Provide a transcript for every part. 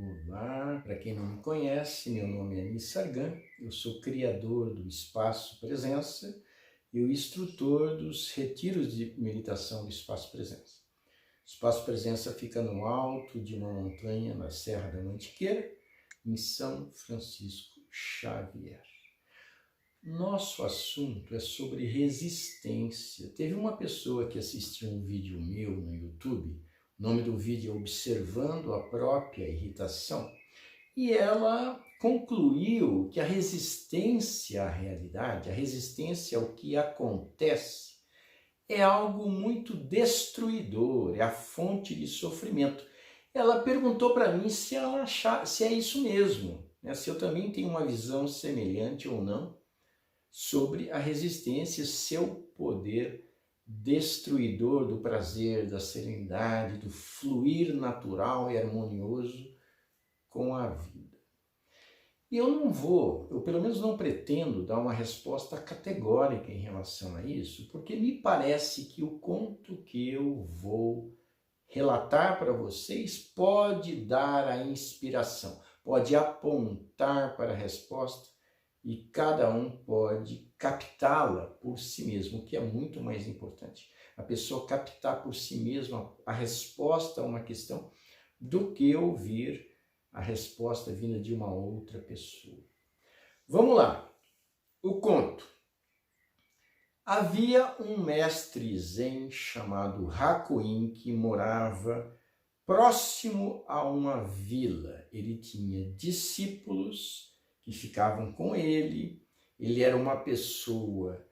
Olá, para quem não me conhece, meu nome é Nisargam, eu sou criador do Espaço Presença e o instrutor dos retiros de meditação do Espaço Presença. O Espaço Presença fica no alto de uma montanha na Serra da Mantiqueira, em São Francisco Xavier. Nosso assunto é sobre resistência. Teve uma pessoa que assistiu um vídeo meu no YouTube, o nome do vídeo é Observando a Própria Irritação, e ela concluiu que a resistência à realidade, a resistência ao que acontece, é algo muito destruidor, é a fonte de sofrimento. Ela perguntou para mim se é isso mesmo, né? Se eu também tenho uma visão semelhante ou não sobre a resistência, seu poder destruidor do prazer, da serenidade, do fluir natural e harmonioso com a vida. E eu pelo menos não pretendo dar uma resposta categórica em relação a isso, porque me parece que o conto que eu vou relatar para vocês pode dar a inspiração, pode apontar para a resposta e cada um pode captá-la por si mesmo, o que é muito mais importante. A pessoa captar por si mesma a resposta a uma questão do que ouvir a resposta vinda de uma outra pessoa. Vamos lá. O conto. Havia um mestre zen chamado Hakuin que morava próximo a uma vila. Ele tinha discípulos que ficavam com ele. Ele era uma pessoa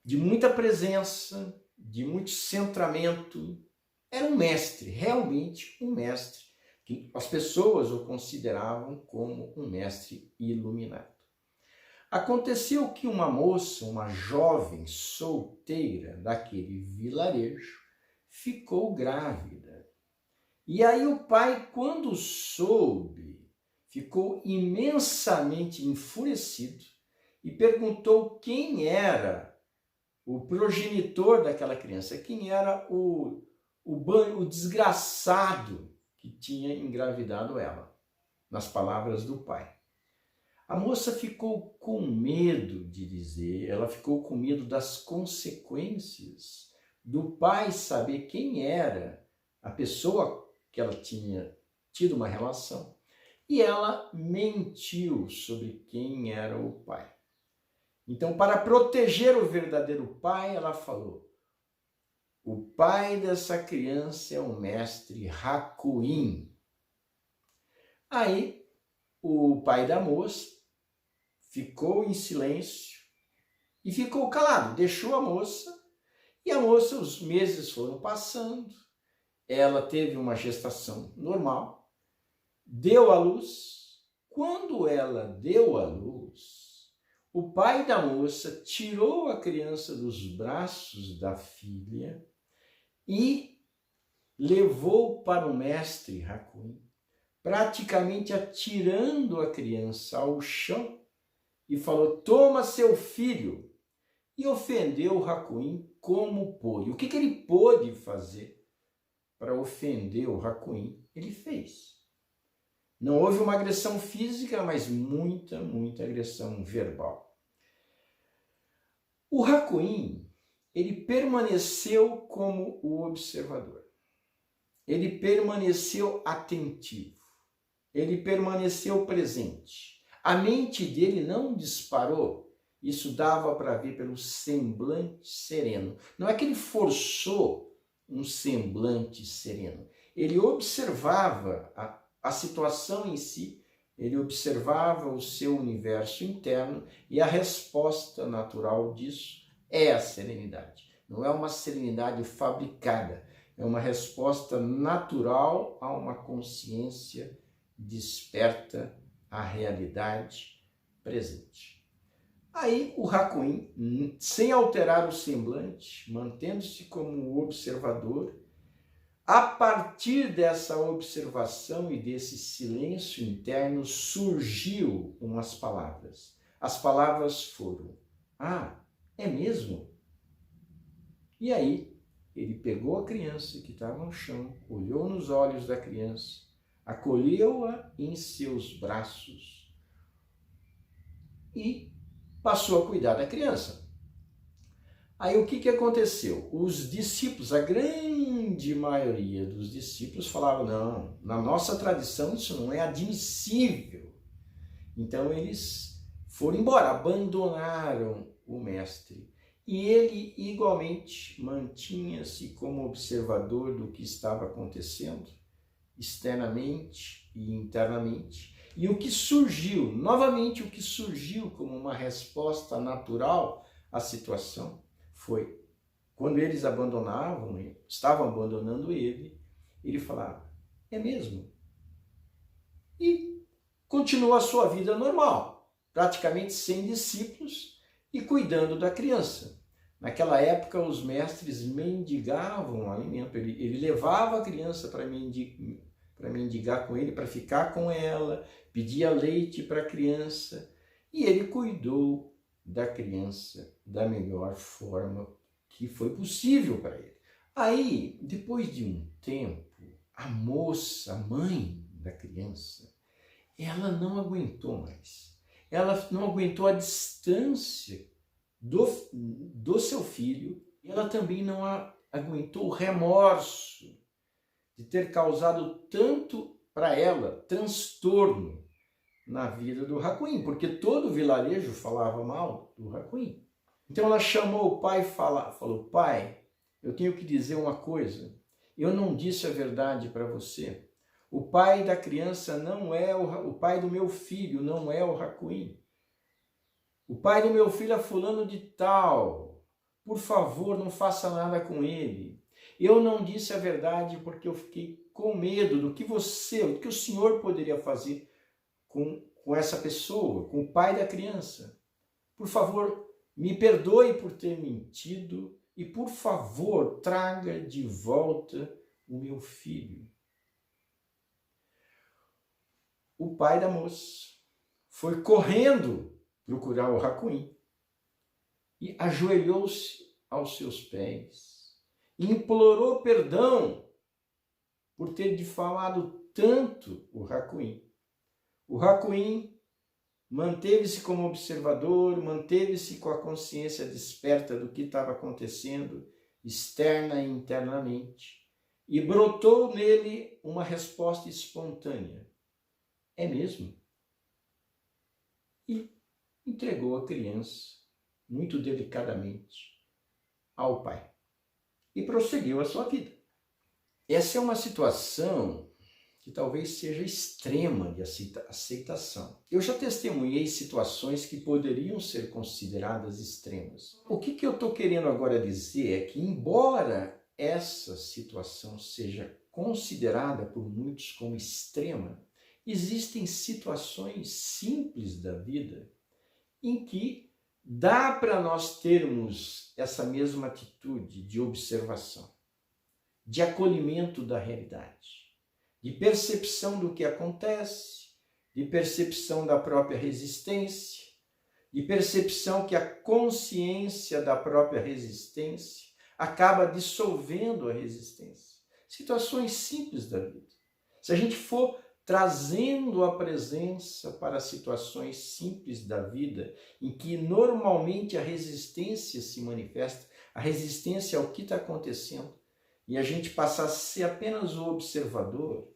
de muita presença, de muito centramento. Era um mestre, realmente um mestre. As pessoas o consideravam como um mestre iluminado. Aconteceu que uma moça, uma jovem solteira daquele vilarejo, ficou grávida. E aí o pai, quando soube, ficou imensamente enfurecido e perguntou quem era o progenitor daquela criança, quem era o desgraçado que tinha engravidado ela, nas palavras do pai. A moça ficou com medo de dizer, ela ficou com medo das consequências do pai saber quem era a pessoa que ela tinha tido uma relação. E ela mentiu sobre quem era o pai. Então, para proteger o verdadeiro pai, ela falou: o pai dessa criança é o mestre Hakuin. Aí, o pai da moça ficou em silêncio e ficou calado, deixou a moça, e a moça, os meses foram passando, ela teve uma gestação normal, deu à luz. Quando ela deu à luz, o pai da moça tirou a criança dos braços da filha e levou para o mestre Hakuin, praticamente atirando a criança ao chão, e falou: toma seu filho, e ofendeu o Hakuin como pôde. O que ele pôde fazer para ofender o Hakuin, ele fez. Não houve uma agressão física, mas muita agressão verbal. O Hakuin, ele permaneceu como o observador. Ele permaneceu atentivo. Ele permaneceu presente. A mente dele não disparou. Isso dava para ver pelo semblante sereno. Não é que ele forçou um semblante sereno. Ele observava a situação em si, ele observava o seu universo interno, e a resposta natural disso é a serenidade. Não é uma serenidade fabricada, é uma resposta natural a uma consciência desperta à realidade presente. Aí o Hakuin, sem alterar o semblante, mantendo-se como observador, a partir dessa observação e desse silêncio interno surgiu umas palavras. As palavras foram: ah, é mesmo? E aí ele pegou a criança que estava no chão, olhou nos olhos da criança, acolheu-a em seus braços e passou a cuidar da criança. Aí o que aconteceu? Os discípulos, a grande maioria dos discípulos falavam, não, na nossa tradição isso não é admissível. Então eles foram embora, abandonaram o mestre. E ele igualmente mantinha-se como observador do que estava acontecendo, externamente e internamente. E o que surgiu, novamente o que surgiu como uma resposta natural à situação, foi quando eles abandonavam, estavam abandonando ele falava, é mesmo? E continuou a sua vida normal, praticamente sem discípulos e cuidando da criança. Naquela época, os mestres mendigavam alimento, ele levava a criança para mendigar com ele, para ficar com ela, pedia leite para a criança, e ele cuidou da criança da melhor forma que foi possível para ele. Aí, depois de um tempo, a moça, a mãe da criança, ela não aguentou mais. Ela não aguentou a distância do seu filho. Ela também não aguentou o remorso de ter causado tanto para ela transtorno na vida do Racuim, porque todo o vilarejo falava mal do Racuim. Então ela chamou o pai e falou, pai, eu tenho que dizer uma coisa, eu não disse a verdade para você. O pai da criança não é o pai do meu filho, não é o Racuim. O pai do meu filho é fulano de tal. Por favor, não faça nada com ele. Eu não disse a verdade porque eu fiquei com medo do que o senhor poderia fazer com essa pessoa, com o pai da criança. Por favor, me perdoe por ter mentido e, por favor, traga de volta o meu filho. O pai da moça foi correndo procurar o Racuim e ajoelhou-se aos seus pés e implorou perdão por ter difamado tanto o Racuim. O Racuim manteve-se como observador, manteve-se com a consciência desperta do que estava acontecendo, externa e internamente, e brotou nele uma resposta espontânea. É mesmo? E entregou a criança, muito delicadamente, ao pai. E prosseguiu a sua vida. Essa é uma situação que talvez seja extrema de aceitação. Eu já testemunhei situações que poderiam ser consideradas extremas. O que eu estou querendo agora dizer é que, embora essa situação seja considerada por muitos como extrema, existem situações simples da vida em que dá para nós termos essa mesma atitude de observação, de acolhimento da realidade, de percepção do que acontece, de percepção da própria resistência, de percepção que a consciência da própria resistência acaba dissolvendo a resistência. Situações simples da vida. Se a gente for trazendo a presença para situações simples da vida, em que normalmente a resistência se manifesta, a resistência ao que está acontecendo, e a gente passar a ser apenas o observador,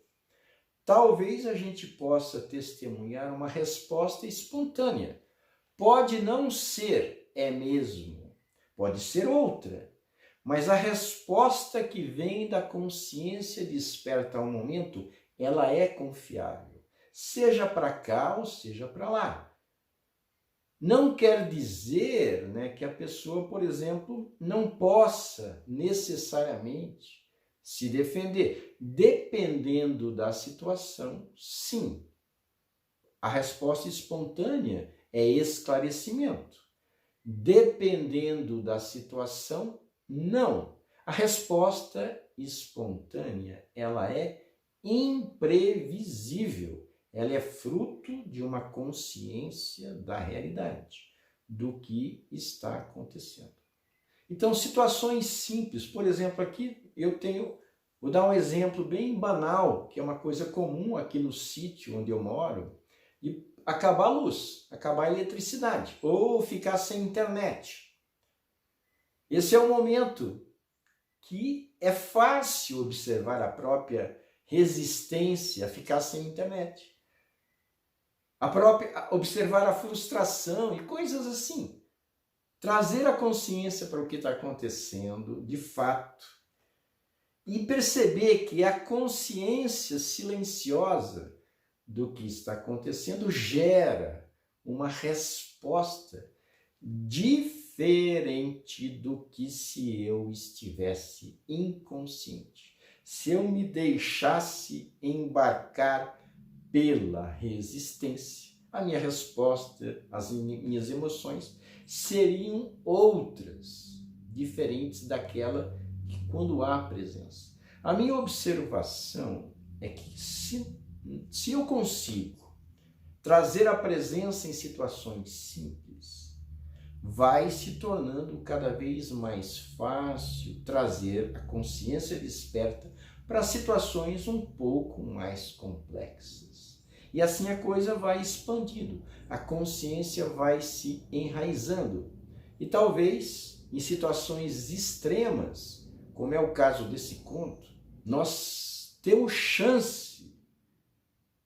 talvez a gente possa testemunhar uma resposta espontânea. Pode não ser, é mesmo, pode ser outra, mas a resposta que vem da consciência desperta ao momento, ela é confiável, seja para cá ou seja para lá. Não quer dizer, que a pessoa, por exemplo, não possa necessariamente se defender. Dependendo da situação, sim. A resposta espontânea é esclarecimento. Dependendo da situação, não. A resposta espontânea, ela é imprevisível. Ela é fruto de uma consciência da realidade, do que está acontecendo. Então, situações simples. Por exemplo, aqui eu tenho Vou dar um exemplo bem banal, que é uma coisa comum aqui no sítio onde eu moro, de acabar a luz, acabar a eletricidade, ou ficar sem internet. Esse é o momento que é fácil observar a própria resistência a ficar sem internet. Observar a frustração e coisas assim. Trazer a consciência para o que está acontecendo, de fato, e perceber que a consciência silenciosa do que está acontecendo gera uma resposta diferente do que se eu estivesse inconsciente. Se eu me deixasse embarcar pela resistência, a minha resposta, as minhas emoções seriam outras, diferentes daquela que quando há presença. A minha observação é que se eu consigo trazer a presença em situações simples, vai se tornando cada vez mais fácil trazer a consciência desperta para situações um pouco mais complexas. E assim a coisa vai expandindo, a consciência vai se enraizando. E talvez em situações extremas, como é o caso desse conto, nós temos chance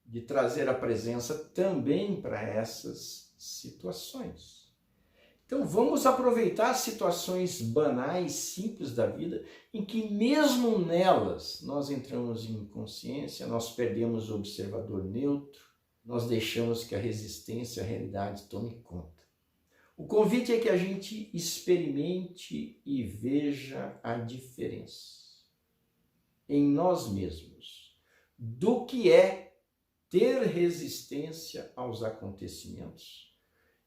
de trazer a presença também para essas situações. Então vamos aproveitar situações banais, simples da vida, em que mesmo nelas nós entramos em inconsciência, nós perdemos o observador neutro, nós deixamos que a resistência à realidade tome conta. O convite é que a gente experimente e veja a diferença em nós mesmos do que é ter resistência aos acontecimentos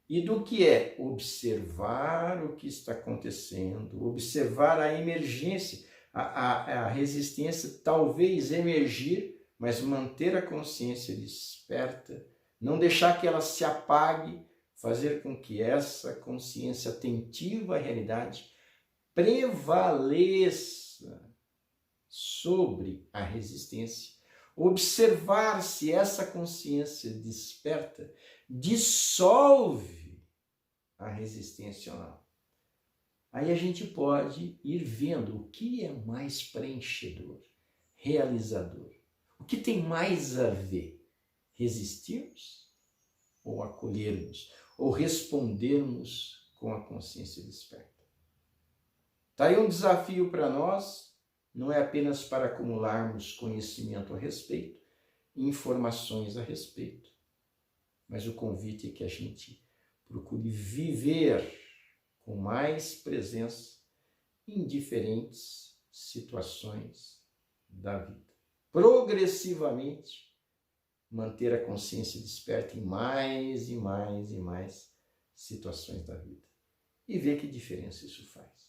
e do que é observar o que está acontecendo, observar a emergência, a resistência talvez emergir, mas manter a consciência desperta, não deixar que ela se apague, fazer com que essa consciência atentiva à realidade prevaleça sobre a resistência. Observar se essa consciência desperta dissolve a resistência ou não. Aí a gente pode ir vendo o que é mais preenchedor, realizador. O que tem mais a ver? Resistirmos ou acolhermos? Ou respondermos com a consciência desperta? Está aí um desafio para nós, não é apenas para acumularmos conhecimento a respeito, informações a respeito, mas o convite é que a gente procure viver com mais presença em diferentes situações da vida. Progressivamente, manter a consciência desperta em mais e mais e mais situações da vida. E ver que diferença isso faz.